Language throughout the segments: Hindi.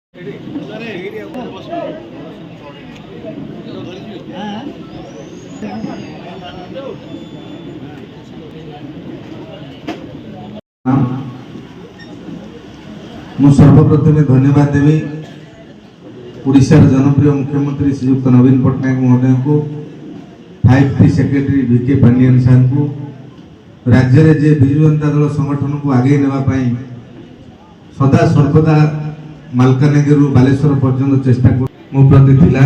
मु सर्वप्रथमे धन्यवाद देवी ओडिशार जनप्रिय मुख्यमंत्री श्रीयुक्त नवीन पट्टनायक महोदय को 5T सेक्रेटरी VK पांडियन साहब को राज्य में जे विजु जनता दल संगठन को आगे नेवाई सदा सर्वदा मालकानगिरी बालेश्वर पर्यंत चेष्टा मो प्रति थिला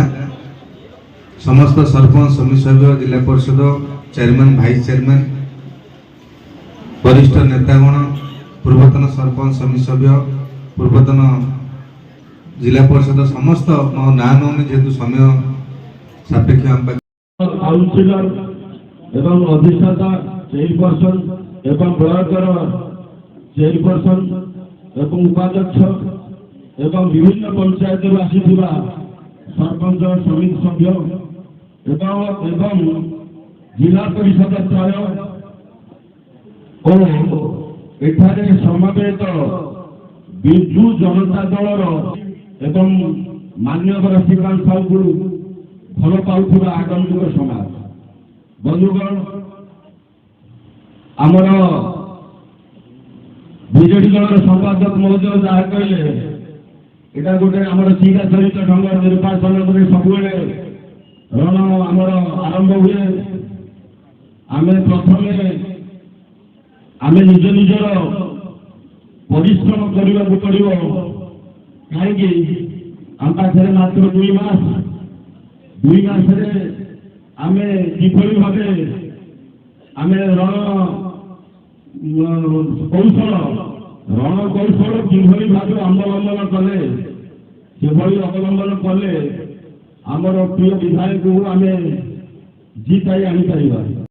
समस्त सरपंच समिति सभ्य जिला परिषद चेयरमैन भाइस चेयरमैन वरिष्ठ नेतागण पूर्वतन सरपंच समिति सभ्य पूर्वतन जिला परिषद समस्त मो ना नौनी जेहेतु समय सापेक्ष काउंसिलर एवं अधिष्ठाता चेयरपर्सन एवं ब्लॉकर चेयरपर्सन एवं उपाध्यक्ष एवं विभिन्न पंचायत आसीथिबा सरपंच समिति सभ्य एवं जिला परिषद चय और एठारे समवेत विजु जनता दलर एवं मान्यवर श्रीकांत साहू को भल पाउथिबा आगंतुक समाज बंधुगण आमर बीजेडी दलर संपादक महोदय जहाँ कहले यहाँ गोटे आमर चिराचरित ढंग निर्वाचन सबुले रण आमर आरंभ हुए आम प्रथम आम निज निजर परिश्रम करने को पड़ो कहीं आम पाखे मात्र 2 मास आम किपरि भाव आम रण कौशल किभली भाव अवलंबन कले से अवलंबन कले आमर प्रिय विधायक को आम जीताई आनी पार।